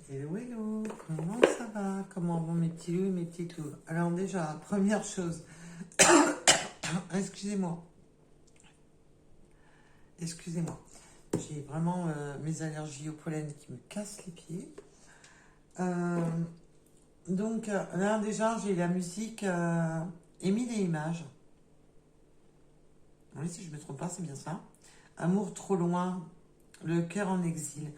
Hello, hello, comment ça va? Comment vont mes petits loups et mes petites loups? Alors déjà, première chose, excusez-moi, excusez-moi, j'ai vraiment mes allergies au pollen qui me cassent les pieds. Euh, là déjà, j'ai la musique Émile et Images. Oui, si je ne me trompe pas, c'est bien ça. Amour trop loin, le cœur en exil.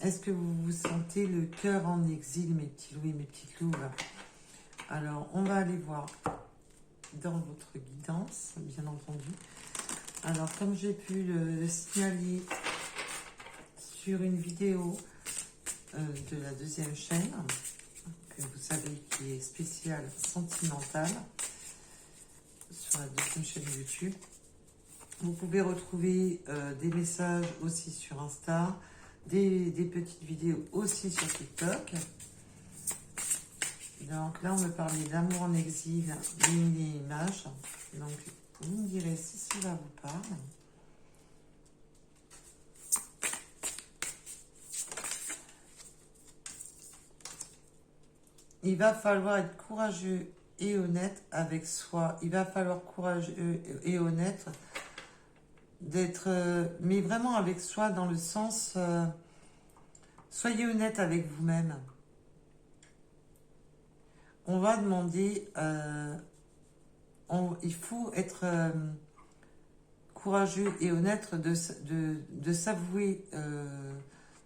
Est-ce que vous vous sentez le cœur en exil, mes petits loups et mes petites loups là? Alors, on va aller voir dans votre guidance, bien entendu. Alors, comme j'ai pu le signaler sur une vidéo de la deuxième chaîne, que vous savez qui est spéciale sentimentale, sur la deuxième chaîne YouTube, vous pouvez retrouver des messages aussi sur Insta, des petites vidéos aussi sur TikTok. Donc là, on me parlait d'amour en exil, d'une image. Donc, vous me direz si cela vous parle. Il va falloir être courageux et honnête avec soi. Il va falloir courageux et honnête d'être, mais vraiment avec soi dans le sens, soyez honnête avec vous-même. On va demander, il faut être courageux et honnête de s'avouer,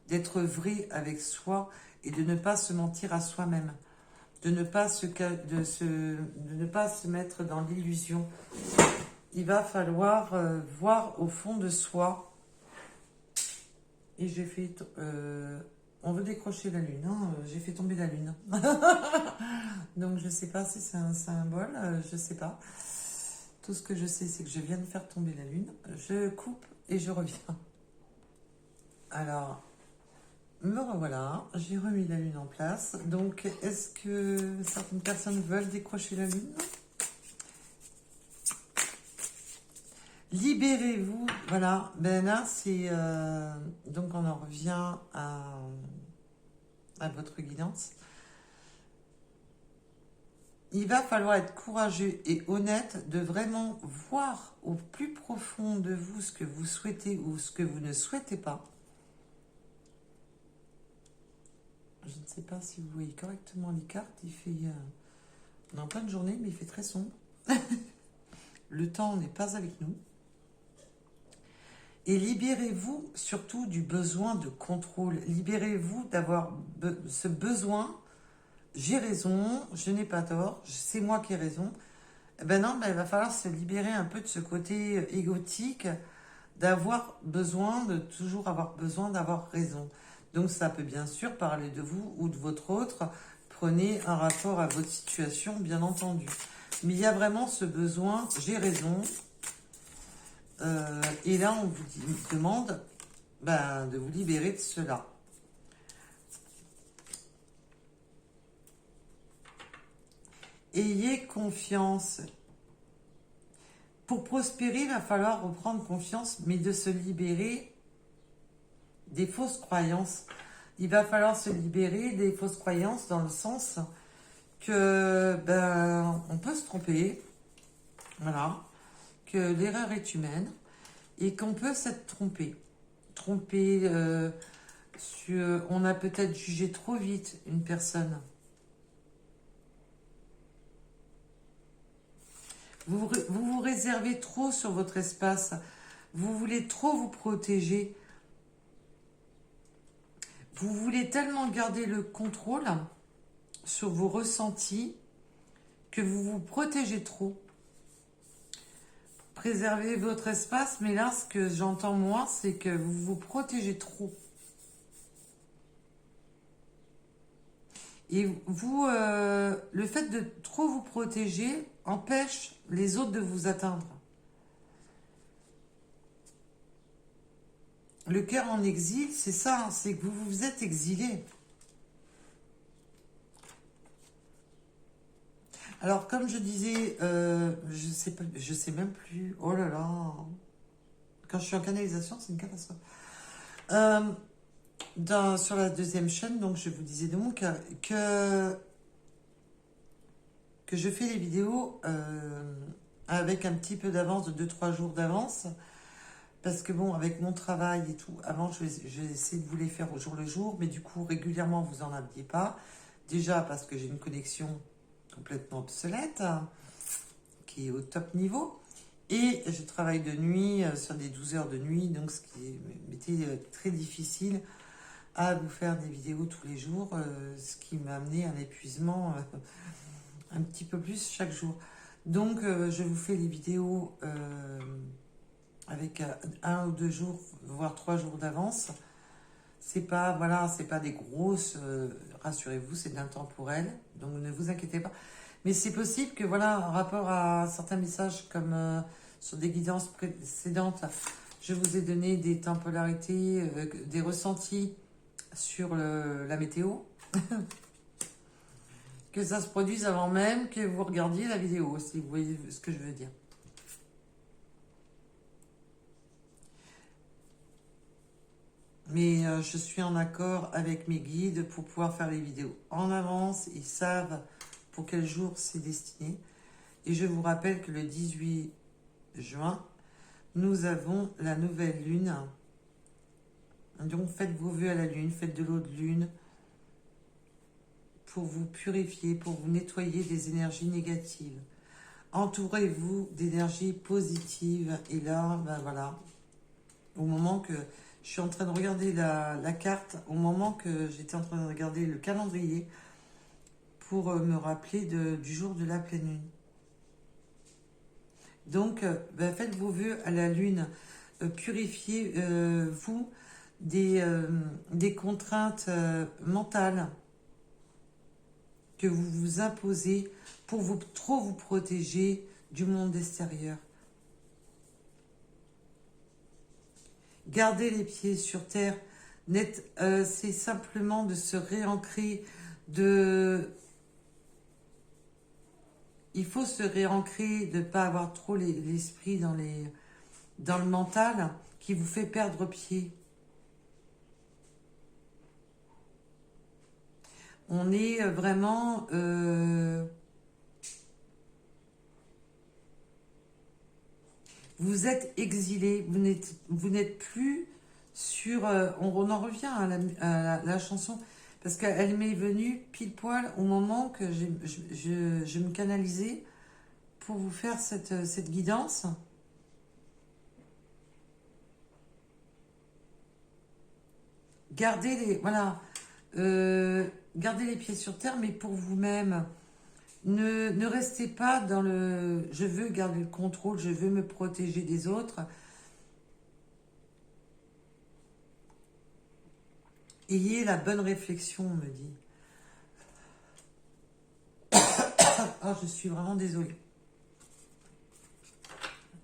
d'être vrai avec soi et de ne pas se mentir à soi-même, de ne pas se mettre dans l'illusion. Il va falloir voir au fond de soi. Et j'ai fait... on veut décrocher la lune. Hein, j'ai fait tomber la lune. Donc je ne sais pas si c'est un symbole. Je ne sais pas. Tout ce que je sais, c'est que je viens de faire tomber la lune. Je coupe et je reviens. Alors, me revoilà. J'ai remis la lune en place. Donc, est-ce que certaines personnes veulent décrocher la lune ? Libérez-vous. Voilà. Ben là, c'est... donc, on en revient à votre guidance. Il va falloir être courageux et honnête de vraiment voir au plus profond de vous ce que vous souhaitez ou ce que vous ne souhaitez pas. Je ne sais pas si vous voyez correctement les cartes. Il fait... on est en pleine journée, mais il fait très sombre. Le temps n'est pas avec nous. Et libérez-vous surtout du besoin de contrôle. Libérez-vous d'avoir ce besoin. J'ai raison, je n'ai pas tort, c'est moi qui ai raison. Ben non, ben il va falloir se libérer un peu de ce côté égotique, d'avoir besoin, de toujours avoir besoin d'avoir raison. Donc ça peut bien sûr parler de vous ou de votre autre. Prenez un rapport à votre situation, bien entendu. Mais il y a vraiment ce besoin, j'ai raison. Et là, on vous demande ben, de vous libérer de cela. Ayez confiance. Pour prospérer, il va falloir reprendre confiance, mais de se libérer des fausses croyances. Il va falloir se libérer des fausses croyances dans le sens que ben, on peut se tromper, voilà, que l'erreur est humaine et qu'on peut s'être trompé. Trompé on a peut-être jugé trop vite une personne. Vous réservez trop sur votre espace. Vous voulez trop vous protéger. Vous voulez tellement garder le contrôle sur vos ressentis que vous vous protégez trop. Préservez votre espace, mais là, ce que j'entends moi, c'est que vous vous protégez trop. Et vous, le fait de trop vous protéger empêche les autres de vous atteindre. Le cœur en exil, c'est ça, c'est que vous vous êtes exilé. Alors, comme je disais, je sais même plus. Oh là là. Quand je suis en canalisation, c'est une catastrophe. sur la deuxième chaîne, donc je vous disais donc que je fais les vidéos avec un petit peu d'avance, de 2-3 jours d'avance. Parce que bon, avec mon travail et tout, avant, j'ai essayé de vous les faire au jour le jour, mais du coup, régulièrement, vous en aviez pas. Déjà parce que j'ai une connexion complètement obsolète, qui est au top niveau. Et je travaille de nuit, sur des 12 heures de nuit, donc ce qui m'était très difficile à vous faire des vidéos tous les jours, ce qui m'a amené à un épuisement un petit peu plus chaque jour. Donc, je vous fais les vidéos avec 1 ou 2 jours, voire 3 jours d'avance. C'est pas, voilà, c'est pas des grosses, rassurez-vous, c'est de l'intemporel, donc ne vous inquiétez pas. Mais c'est possible que, voilà, en rapport à certains messages comme sur des guidances précédentes, je vous ai donné des tempolarités, des ressentis sur la météo, que ça se produise avant même que vous regardiez la vidéo, si vous voyez ce que je veux dire. Mais je suis en accord avec mes guides pour pouvoir faire les vidéos en avance. Ils savent pour quel jour c'est destiné. Et je vous rappelle que le 18 juin, nous avons la nouvelle lune. Donc faites vos vœux à la lune, faites de l'eau de lune pour vous purifier, pour vous nettoyer des énergies négatives. Entourez-vous d'énergies positives. Et là, ben voilà, au moment que je suis en train de regarder la carte, au moment que j'étais en train de regarder le calendrier pour me rappeler du jour de la pleine lune. Donc, ben faites vos vœux à la lune, purifiez-vous des contraintes mentales que vous vous imposez pour trop vous protéger du monde extérieur. Garder les pieds sur terre, c'est simplement de se réancrer, il faut se réancrer, de ne pas avoir trop l'esprit dans le mental qui vous fait perdre pied. On est vraiment... vous êtes exilé, vous n'êtes plus sur... on en revient à la chanson, parce qu'elle m'est venue pile poil au moment que je me canalisais pour vous faire cette guidance. Gardez gardez les pieds sur terre, mais pour vous-même. Ne restez pas dans le « je veux garder le contrôle, je veux me protéger des autres ». Ayez la bonne réflexion, on me dit. Oh, je suis vraiment désolée.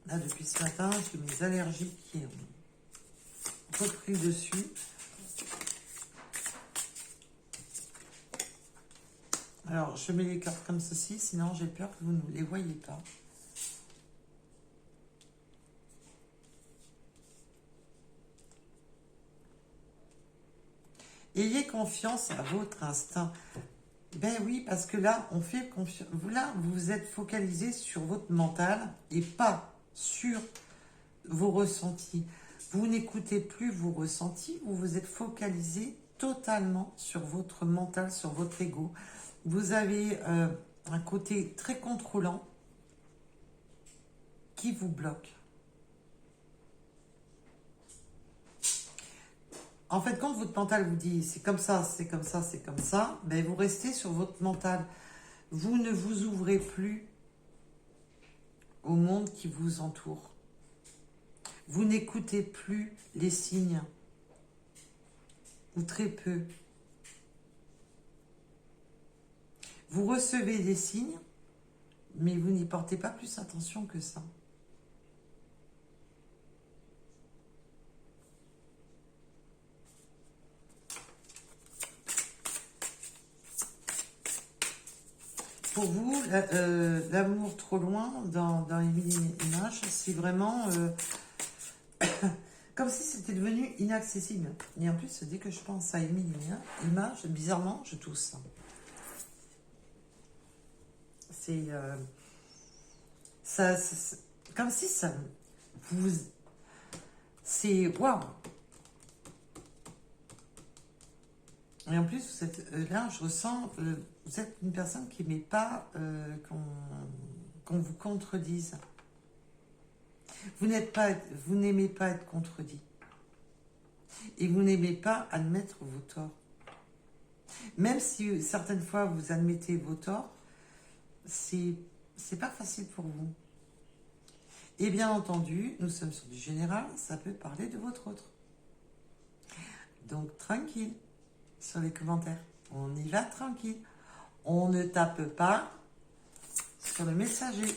Là, depuis ce matin, j'ai mes allergies qui ont repris le dessus. Alors, je mets les cartes comme ceci, sinon j'ai peur que vous ne les voyez pas. Ayez confiance à votre instinct. Ben oui, parce que là, on fait confiance. Là, vous êtes focalisé sur votre mental et pas sur vos ressentis. Vous n'écoutez plus vos ressentis, vous vous êtes focalisé totalement sur votre mental, sur votre ego. Vous avez un côté très contrôlant qui vous bloque. En fait, quand votre mental vous dit c'est comme ça, c'est comme ça, c'est comme ça, ben vous restez sur votre mental. Vous ne vous ouvrez plus au monde qui vous entoure. Vous n'écoutez plus les signes, ou très peu. Vous recevez des signes, mais vous n'y portez pas plus attention que ça. Pour vous, l'amour trop loin dans les images, c'est vraiment... comme si c'était devenu inaccessible. Et en plus, dès que je pense à Émilie, bizarrement, je tousse. C'est comme si ça vous... C'est waouh. Et en plus, vous êtes, là, je ressens, vous êtes une personne qui n'aimait pas qu'on vous contredise. Vous n'aimez pas être contredit. Et vous n'aimez pas admettre vos torts. Même si certaines fois vous admettez vos torts, c'est pas facile pour vous. Et bien entendu, nous sommes sur du général, ça peut parler de votre autre. Donc tranquille sur les commentaires. On y va tranquille. On ne tape pas sur le messager.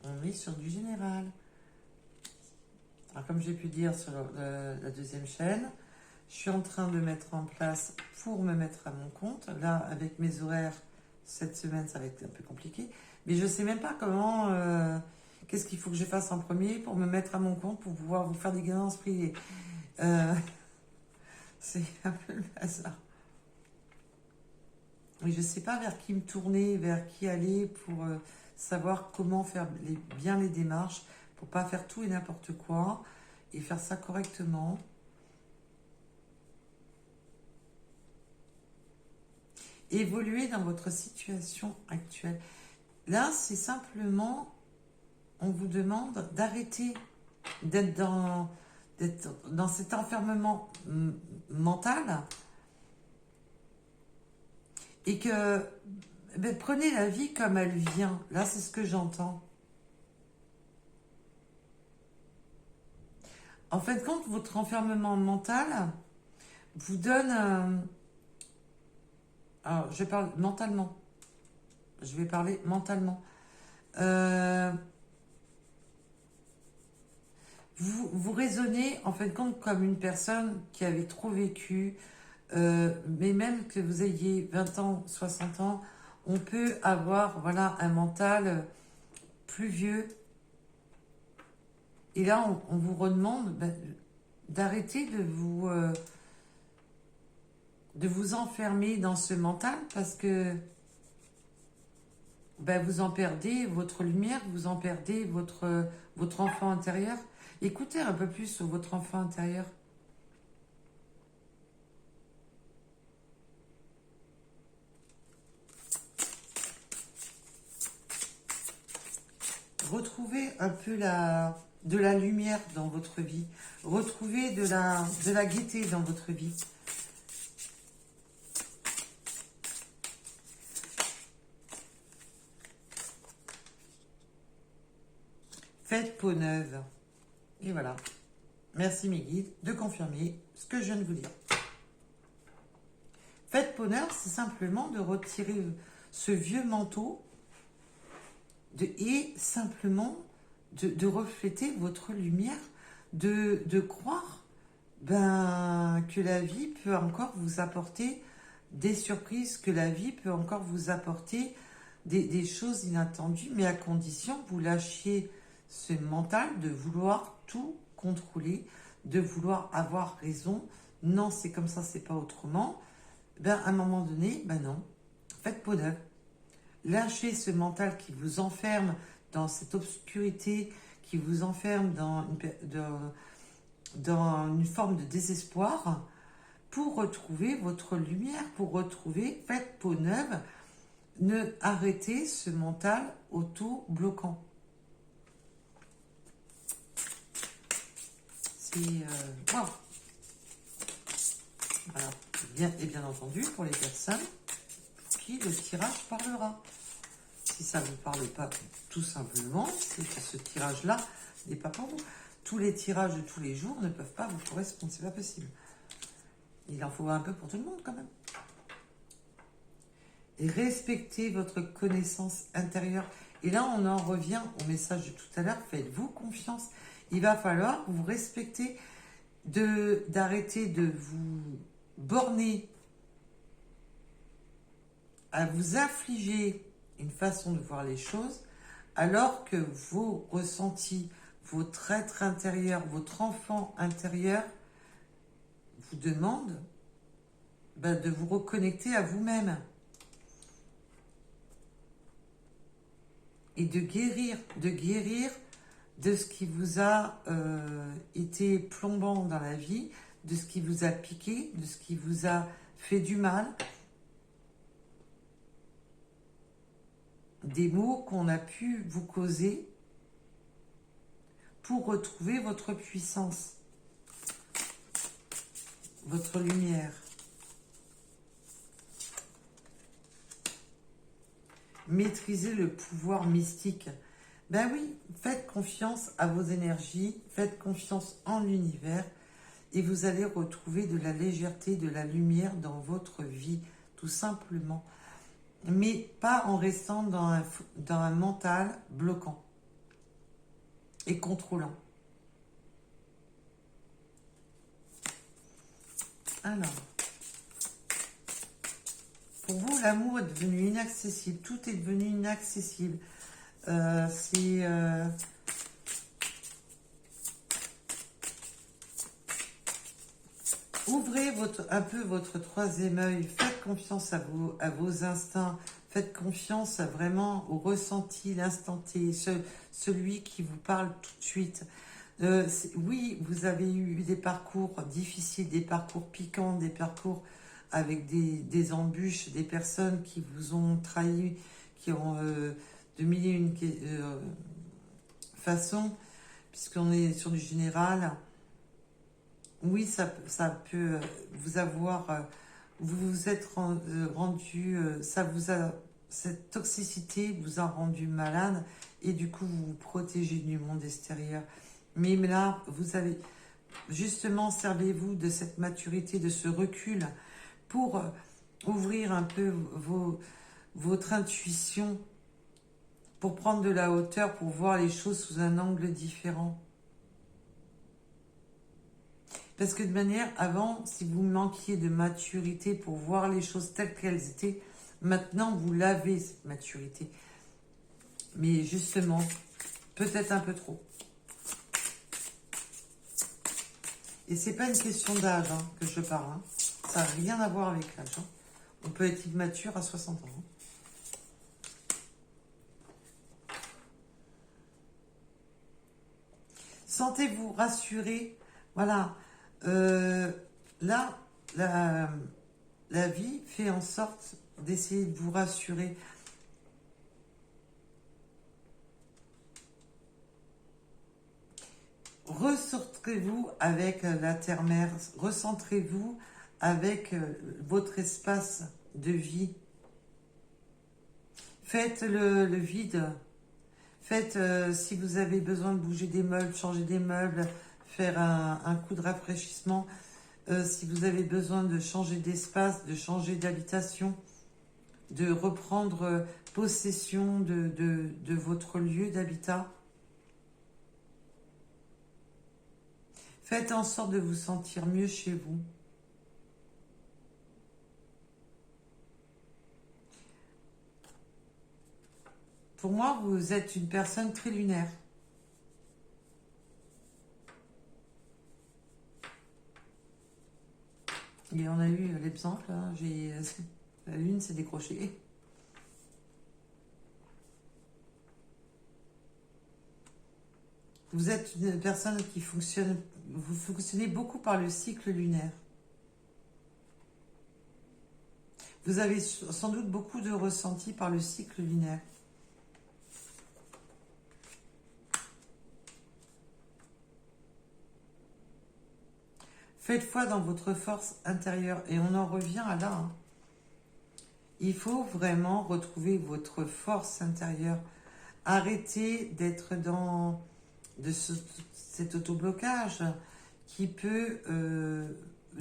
On est sur du général. Alors comme j'ai pu dire sur la deuxième chaîne, je suis en train de mettre en place pour me mettre à mon compte. Là, avec mes horaires, cette semaine, ça va être un peu compliqué. Mais je ne sais même pas comment... qu'est-ce qu'il faut que je fasse en premier pour me mettre à mon compte, pour pouvoir vous faire des guidances privées. C'est un peu le hasard. Mais je ne sais pas vers qui me tourner, vers qui aller pour savoir comment faire bien les démarches, pour ne pas faire tout et n'importe quoi, et faire ça correctement. Évoluer dans votre situation actuelle. Là, c'est simplement, on vous demande d'arrêter d'être dans cet enfermement mental et que prenez la vie comme elle vient. Là, c'est ce que j'entends. En fin de compte, votre enfermement mental vous donne... alors, je parle mentalement. Je vais parler mentalement. Vous raisonnez, en fin de compte, comme une personne qui avait trop vécu, mais même que vous ayez 20 ans, 60 ans, on peut avoir voilà, un mental plus vieux. Et là, on vous redemande d'arrêter de vous enfermer dans ce mental parce que vous en perdez votre lumière, vous en perdez votre enfant intérieur. Écoutez un peu plus sur votre enfant intérieur. Retrouvez un peu de la lumière dans votre vie. Retrouvez de la gaieté dans votre vie. Faites peau neuve. Et voilà. Merci mes guides de confirmer ce que je viens de vous dire. Faites peau neuve, c'est simplement de retirer ce vieux manteau et simplement de refléter votre lumière, de croire que la vie peut encore vous apporter des surprises, que la vie peut encore vous apporter des choses inattendues, mais à condition que vous lâchiez ce mental de vouloir tout contrôler, de vouloir avoir raison. Non, c'est comme ça, c'est pas autrement. À un moment donné, non. Faites peau neuve. Lâchez ce mental qui vous enferme dans cette obscurité, qui vous enferme dans une forme de désespoir, pour retrouver votre lumière, pour retrouver, faites peau neuve, arrêtez ce mental auto-bloquant. Wow. Voilà. Et bien entendu, pour les personnes pour qui le tirage parlera. Si ça ne vous parle pas, tout simplement, c'est que ce tirage-là n'est pas pour vous. Tous les tirages de tous les jours ne peuvent pas vous correspondre, c'est pas possible. Il en faut un peu pour tout le monde quand même. Et respectez votre connaissance intérieure. Et là, on en revient au message de tout à l'heure, faites-vous confiance. Il va falloir vous respecter, d'arrêter de vous borner à vous infliger une façon de voir les choses, alors que vos ressentis, votre être intérieur, votre enfant intérieur vous demande de vous reconnecter à vous-même et de guérir de ce qui vous a été plombant dans la vie, de ce qui vous a piqué, de ce qui vous a fait du mal, des maux qu'on a pu vous causer pour retrouver votre puissance, votre lumière. Maîtriser le pouvoir mystique. Ben oui, faites confiance à vos énergies, faites confiance en l'univers et vous allez retrouver de la légèreté, de la lumière dans votre vie, tout simplement. Mais pas en restant dans un mental bloquant et contrôlant. Alors, pour vous, l'amour est devenu inaccessible. Tout est devenu inaccessible. Ouvrez un peu votre troisième œil. Faites confiance à vos instincts. Faites confiance vraiment au ressenti, l'instant T, celui qui vous parle tout de suite. Oui, vous avez eu des parcours difficiles, des parcours piquants, des parcours avec des embûches, des personnes qui vous ont trahi, qui ont de mille et une façons, puisqu'on est sur du général. Oui, ça peut vous avoir, vous vous êtes rendu, cette toxicité vous a rendu malade et du coup vous vous protégez du monde extérieur. Mais là, vous avez justement, servez-vous de cette maturité, de ce recul pour ouvrir un peu votre intuition, pour prendre de la hauteur, pour voir les choses sous un angle différent. Parce que de manière, avant, si vous manquiez de maturité pour voir les choses telles qu'elles étaient, maintenant vous l'avez cette maturité. Mais justement, peut-être un peu trop. Et c'est pas une question d'âge que je parle. Ça n'a rien à voir avec l'âge. On peut être immature à 60 ans. Sentez-vous rassuré. Voilà. Là, la vie fait en sorte d'essayer de vous rassurer. Recentrez-vous avec la terre-mère. Recentrez-vous avec votre espace de vie. Faites le vide. Faites, si vous avez besoin de bouger des meubles, changer des meubles, faire un coup de rafraîchissement. Si vous avez besoin de changer d'espace, de changer d'habitation, de reprendre possession de votre lieu d'habitat. Faites en sorte de vous sentir mieux chez vous. Pour moi, vous êtes une personne très lunaire. Et on a eu l'exemple, la lune s'est décrochée. Vous êtes une personne qui fonctionne, vous fonctionnez beaucoup par le cycle lunaire. Vous avez sans doute beaucoup de ressentis par le cycle lunaire. Faites foi dans votre force intérieure. Et on en revient à là. Il faut vraiment retrouver votre force intérieure. Arrêtez d'être dans cet autoblocage qui peut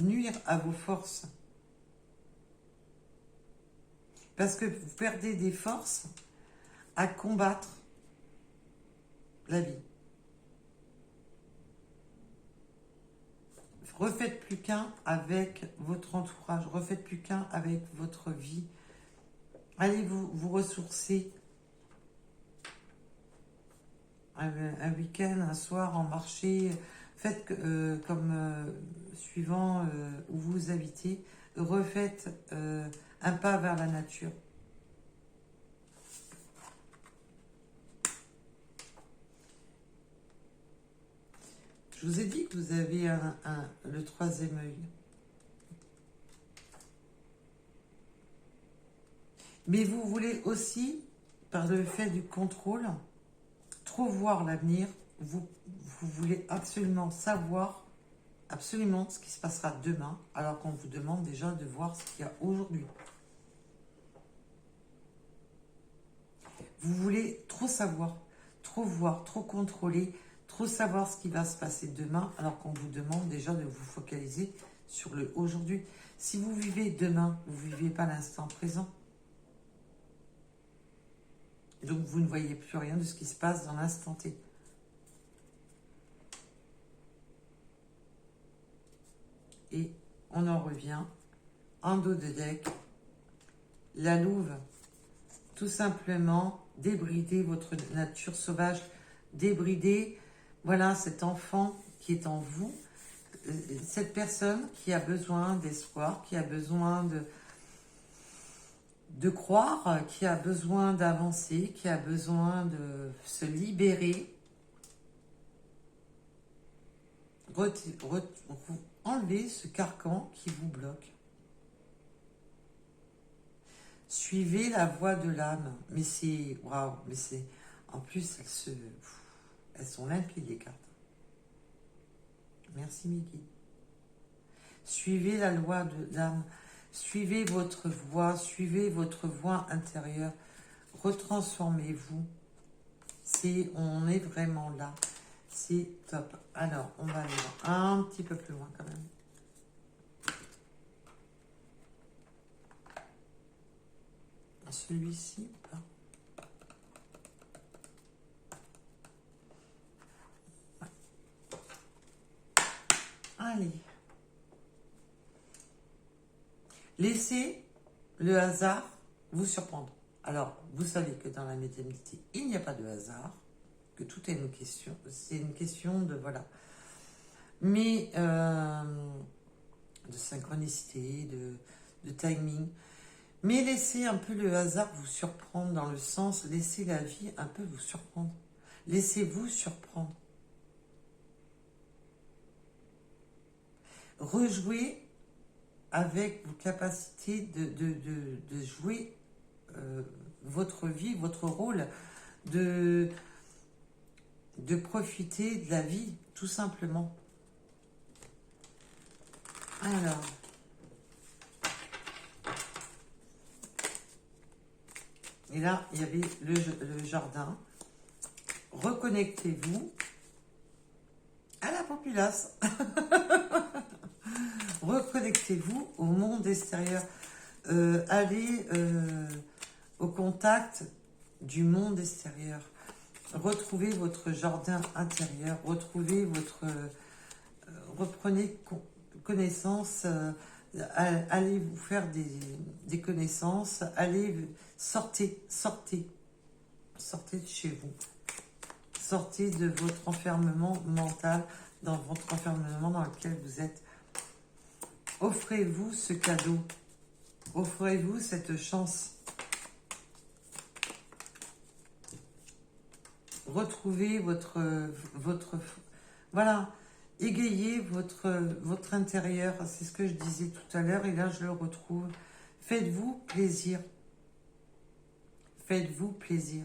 nuire à vos forces. Parce que vous perdez des forces à combattre la vie. Refaites plus qu'un avec votre entourage, refaites plus qu'un avec votre vie. Allez vous ressourcer. un week-end, un soir en marché. Faites comme suivant où vous habitez. Refaites un pas vers la nature. Je vous ai dit que vous avez le troisième œil. Mais vous voulez aussi, par le fait du contrôle, trop voir l'avenir. Vous voulez absolument savoir absolument ce qui se passera demain, alors qu'on vous demande déjà de voir ce qu'il y a aujourd'hui. Vous voulez trop savoir, trop voir, trop contrôler, trop savoir ce qui va se passer demain, alors qu'on vous demande déjà de vous focaliser sur le aujourd'hui. Si vous vivez demain, vous ne vivez pas l'instant présent. Donc vous ne voyez plus rien de ce qui se passe dans l'instant T. Et on en revient en dos de deck. La louve, tout simplement, débrider votre nature sauvage, débrider, voilà, cet enfant qui est en vous, cette personne qui a besoin d'espoir, qui a besoin de croire, qui a besoin d'avancer, qui a besoin de se libérer. Enlevez ce carcan qui vous bloque. Suivez la voie de l'âme. Mais c'est... Waouh, mais c'est... En plus, elles sont limpides, les cartes. Merci, Mickey. Suivez la loi de l'âme. Suivez votre voie intérieure. Retransformez-vous. On est vraiment là. C'est top. Alors, on va aller un petit peu plus loin quand même. Celui-ci ou pas? Allez. Laissez le hasard vous surprendre. Alors, vous savez que dans la médiumnité, il n'y a pas de hasard, que tout est une question. C'est une question de, voilà. Mais de synchronicité, de timing. Mais laissez un peu le hasard vous surprendre dans le sens, laissez la vie un peu vous surprendre. Laissez-vous surprendre. Rejouez avec vos capacités de jouer votre vie, votre rôle, de profiter de la vie, tout simplement. Alors... Et là, il y avait le jardin. Reconnectez-vous à la populace. Reconnectez-vous au monde extérieur. Allez au contact du monde extérieur. Retrouvez votre jardin intérieur. Reprenez connaissance. Allez vous faire des connaissances. Sortez de chez vous. Sortez de votre enfermement mental, dans votre enfermement dans lequel vous êtes. Offrez-vous ce cadeau. Offrez-vous cette chance. Retrouvez voilà, égayez votre intérieur. C'est ce que je disais tout à l'heure et là je le retrouve. Faites-vous plaisir. Faites-vous plaisir.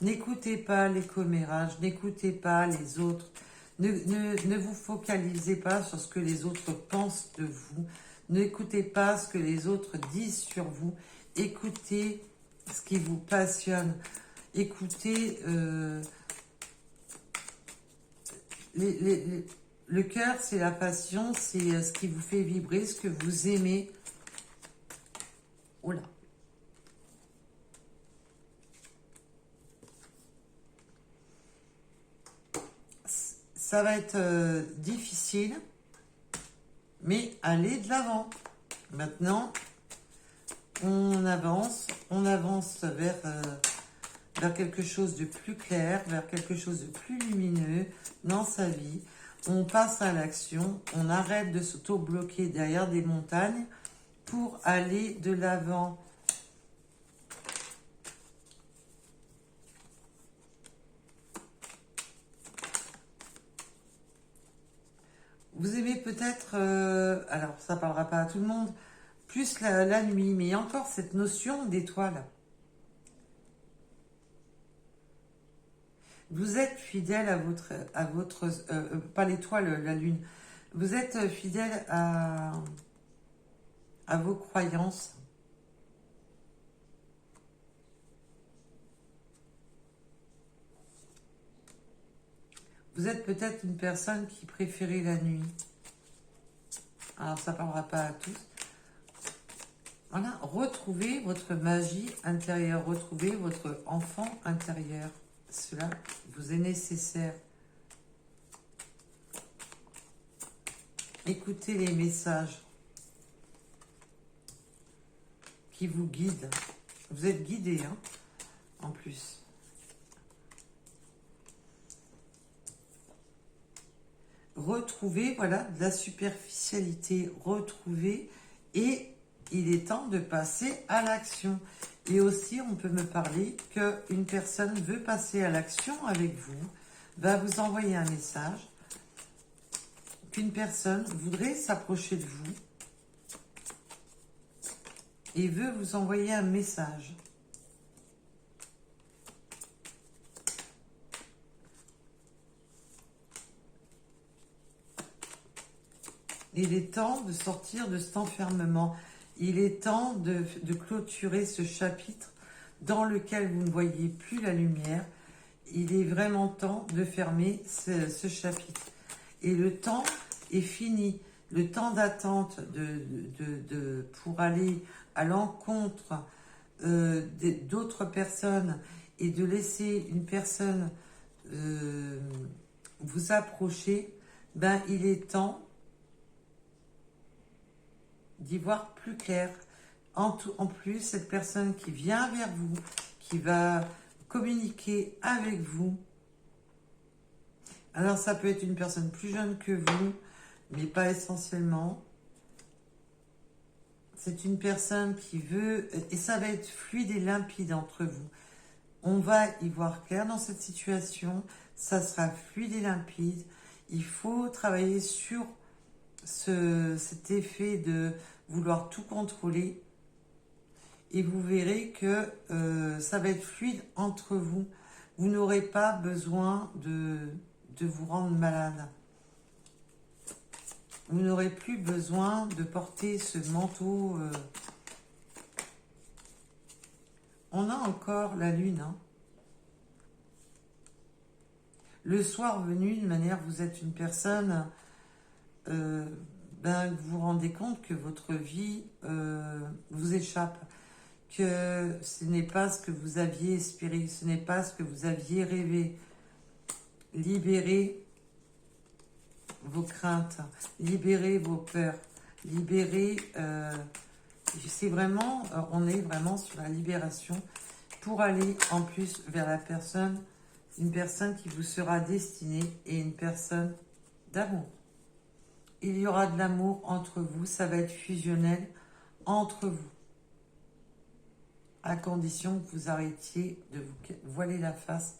N'écoutez pas les commérages, n'écoutez pas les autres. Ne vous focalisez pas sur ce que les autres pensent de vous. N'écoutez pas ce que les autres disent sur vous. Écoutez ce qui vous passionne. Écoutez le cœur, c'est la passion, c'est ce qui vous fait vibrer, ce que vous aimez. Oh là. Ça va être difficile, mais allez de l'avant. Maintenant, on avance vers vers quelque chose de plus clair, vers quelque chose de plus lumineux dans sa vie. On passe à l'action, on arrête de s'auto-bloquer derrière des montagnes pour aller de l'avant. Vous aimez peut-être, alors ça ne parlera pas à tout le monde, plus la nuit, mais il y a encore cette notion d'étoile. Vous êtes fidèle à votre pas l'étoile, la lune. Vous êtes fidèle à vos croyances. Vous êtes peut-être une personne qui préférait la nuit. Alors, ça ne parlera pas à tous. Voilà, retrouvez votre magie intérieure, retrouvez votre enfant intérieur. Cela vous est nécessaire. Écoutez les messages qui vous guident. Vous êtes guidé, hein, en plus. Retrouvez, voilà, de la superficialité, retrouvez, et il est temps de passer à l'action. Et aussi, on peut me parler qu'une personne veut passer à l'action avec vous, va vous envoyer un message, qu'une personne voudrait s'approcher de vous et veut vous envoyer un message. Il est temps de sortir de cet enfermement. Il est temps de clôturer ce chapitre dans lequel vous ne voyez plus la lumière. Il est vraiment temps de fermer ce chapitre. Et le temps est fini. Le temps d'attente pour aller à l'encontre d'autres personnes et de laisser une personne vous approcher, ben il est temps d'y voir plus clair. En plus, cette personne qui vient vers vous, qui va communiquer avec vous, alors ça peut être une personne plus jeune que vous, mais pas essentiellement. C'est une personne qui veut, et ça va être fluide et limpide entre vous. On va y voir clair dans cette situation, ça sera fluide et limpide. Il faut travailler sur cet effet de vouloir tout contrôler, et vous verrez que ça va être fluide entre vous. Vous n'aurez pas besoin de vous rendre malade. Vous n'aurez plus besoin de porter ce manteau. On a encore la lune. Hein. Le soir venu, de manière, vous êtes une personne... ben, vous vous rendez compte que votre vie vous échappe, que ce n'est pas ce que vous aviez espéré, ce n'est pas ce que vous aviez rêvé. Libérez vos craintes, libérez vos peurs, libérez... c'est vraiment, on est vraiment sur la libération pour aller en plus vers la personne, une personne qui vous sera destinée et une personne d'amour. Il y aura de l'amour entre vous, ça va être fusionnel entre vous. À condition que vous arrêtiez de vous voiler la face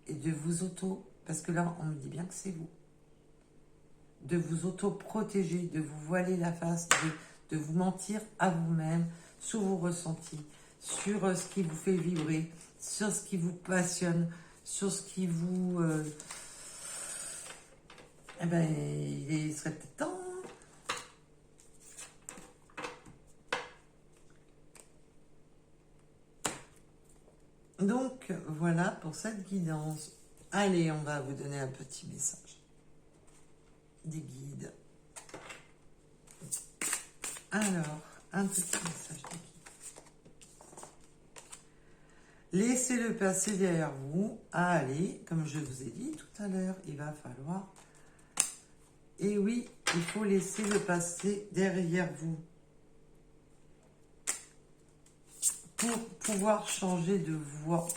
et de vous parce que là, on me dit bien que c'est vous. De vous auto-protéger, de vous voiler la face, de vous mentir à vous-même sur vos ressentis, sur ce qui vous fait vibrer, sur ce qui vous passionne, sur ce qui vous... eh ben, il serait peut-être temps. Donc, voilà pour cette guidance. Allez, on va vous donner un petit message. Des guides. Alors, un petit message des guides. Laissez-le passer derrière vous. Allez, comme je vous ai dit tout à l'heure, il va falloir... Et oui, il faut laisser le passer derrière vous. Pour pouvoir changer de voie.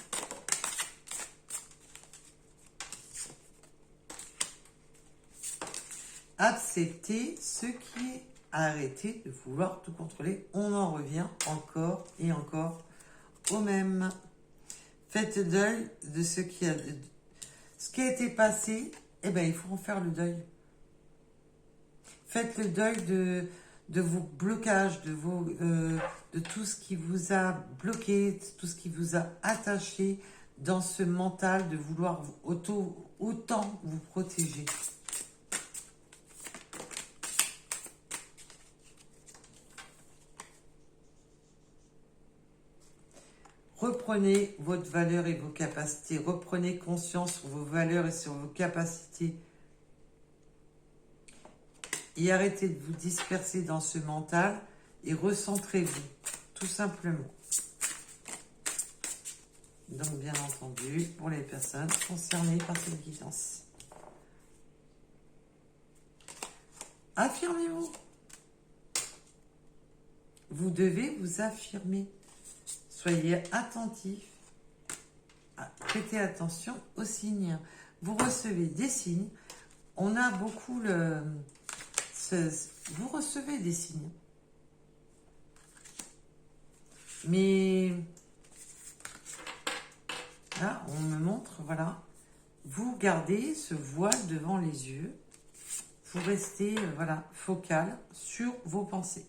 Acceptez ce qui est. Arrêtez de vouloir tout contrôler. On en revient encore et encore au même. Faites le deuil de ce qui a été passé. Eh bien, il faut en faire le deuil. Faites le deuil de vos blocages, de tout ce qui vous a bloqué, de tout ce qui vous a attaché dans ce mental de vouloir autant vous protéger. Reprenez votre valeur et vos capacités. Reprenez conscience sur vos valeurs et sur vos capacités. Et arrêtez de vous disperser dans ce mental et recentrez-vous, tout simplement. Donc, bien entendu, pour les personnes concernées par cette guidance. Affirmez-vous. Vous devez vous affirmer. Soyez attentif. Prêtez attention aux signes. Vous recevez des signes. On a beaucoup vous recevez des signes. Mais là, on me montre, voilà. Vous gardez ce voile devant les yeux. Vous restez, voilà, focal sur vos pensées.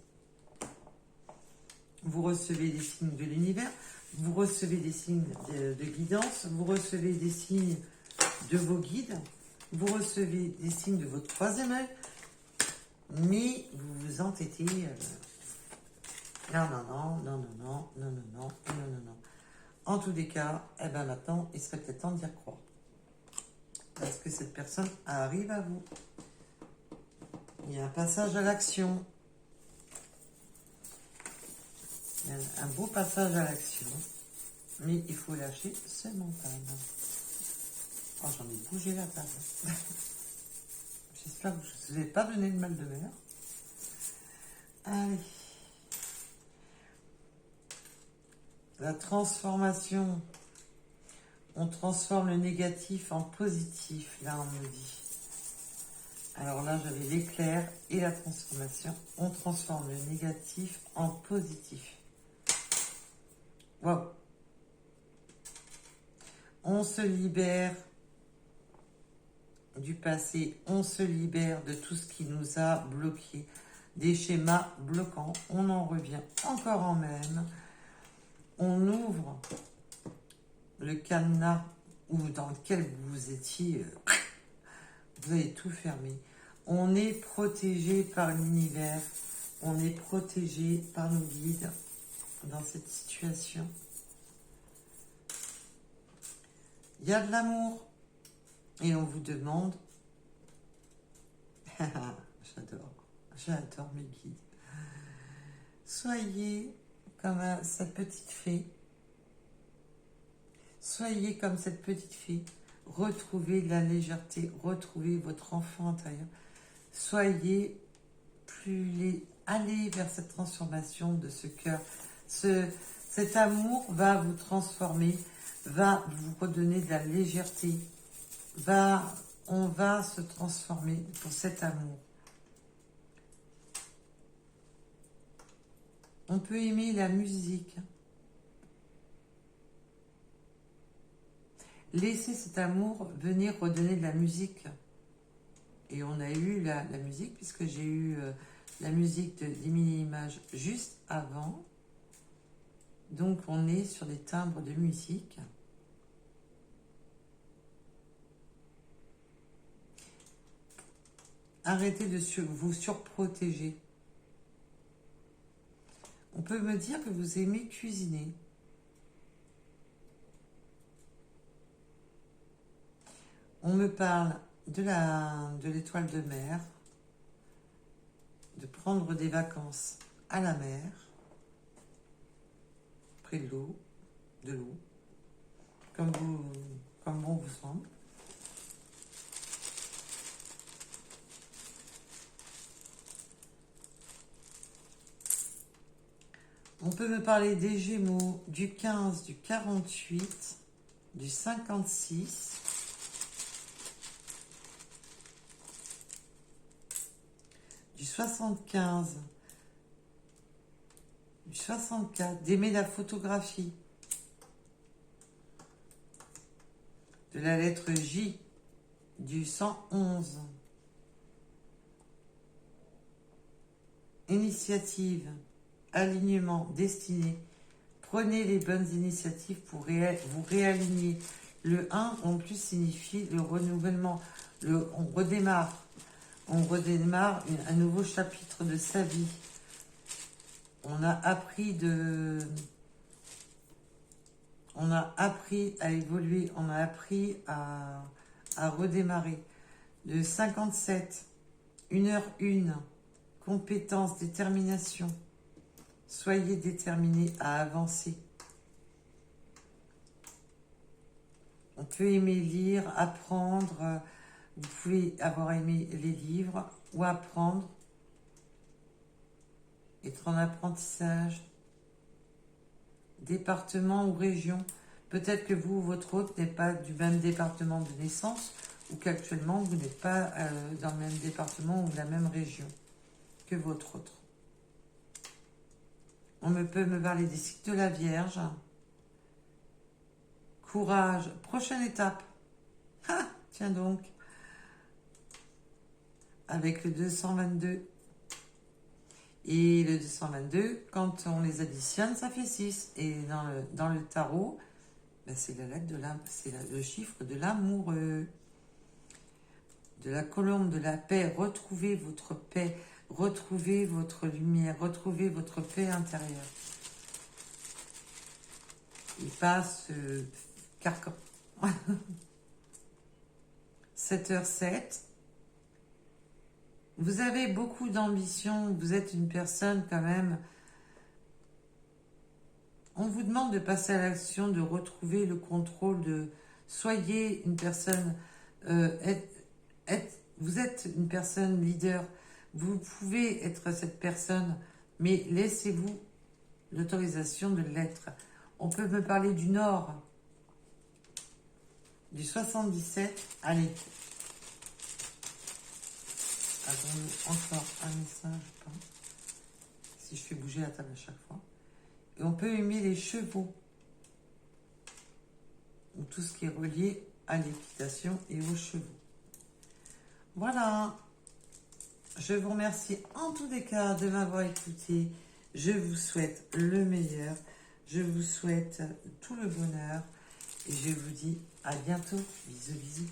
Vous recevez des signes de l'univers, vous recevez des signes de guidance, vous recevez des signes de vos guides, vous recevez des signes de votre troisième œil, mais vous vous entêtez. Non. En tous les cas, eh ben maintenant, il serait peut-être temps d'y croire. Parce que cette personne arrive à vous. Il y a un passage à l'action. Il y a un beau passage à l'action, mais il faut lâcher ce mental. Oh, j'en ai bougé la table. J'espère que je ne vous ai pas donné le mal de mer. Allez. La transformation. On transforme le négatif en positif, là on me dit. Alors là, j'avais l'éclair et la transformation. On transforme le négatif en positif. Wow. On se libère du passé, on se libère de tout ce qui nous a bloqués, des schémas bloquants, on en revient encore en même, on ouvre le cadenas dans lequel vous étiez, vous avez tout fermé, on est protégé par l'univers, on est protégé par nos guides dans cette situation. Il y a de l'amour. Et on vous demande, j'adore mes guides. Soyez comme cette petite fée. Soyez comme cette petite fée. Retrouvez la légèreté, retrouvez votre enfant intérieur. Soyez allez vers cette transformation de ce cœur. Cet amour va vous transformer, va vous redonner de la légèreté. On va se transformer pour cet amour. On peut aimer la musique. Laissez cet amour venir redonner de la musique. Et on a eu la musique, puisque j'ai eu la musique de 10 000 images juste avant. Donc on est sur des timbres de musique. Arrêtez de vous surprotéger. On peut me dire que vous aimez cuisiner. On me parle de l'étoile de mer, de prendre des vacances à la mer, près de l'eau, comme bon vous semble. On peut me parler des Gémeaux, du 15, du 48, du 56. du 75, du 64, d'aimer la photographie, de la lettre J, du 111, initiative, alignement, destinée. Prenez les bonnes initiatives pour vous réaligner. Le 1 en plus signifie le renouvellement. On redémarre un nouveau chapitre de sa vie. On a appris à évoluer, on a appris à redémarrer. Le 57, 1h01, compétence, détermination. Soyez déterminés à avancer. On peut aimer lire, apprendre. Vous pouvez avoir aimé les livres ou apprendre. Être en apprentissage. Département ou région. Peut-être que vous ou votre hôte n'est pas du même département de naissance ou qu'actuellement vous n'êtes pas dans le même département ou la même région que votre autre. On peut me parler des cycles de la Vierge. Courage. Prochaine étape. Ah, tiens donc. Avec le 222. Et le 222, quand on les additionne, ça fait 6. Et dans le tarot, ben c'est la lettre de l'âme, c'est le chiffre de l'amoureux. De la colombe de la paix. Retrouvez votre paix. Retrouvez votre lumière. Retrouvez votre paix intérieure. Il passe carcan. 7h07. Vous avez beaucoup d'ambition. Vous êtes une personne quand même. On vous demande de passer à l'action, de retrouver le contrôle. Soyez une personne. Vous êtes une personne leader. Vous pouvez être cette personne, mais laissez-vous l'autorisation de l'être. On peut me parler du Nord, du 77. Allez. Attendez, encore un message. Si je fais bouger la table à chaque fois. Et on peut aimer les chevaux. Ou tout ce qui est relié à l'équitation et aux chevaux. Voilà. Je vous remercie en tous les cas de m'avoir écouté. Je vous souhaite le meilleur. Je vous souhaite tout le bonheur. Et je vous dis à bientôt. Bisous, bisous.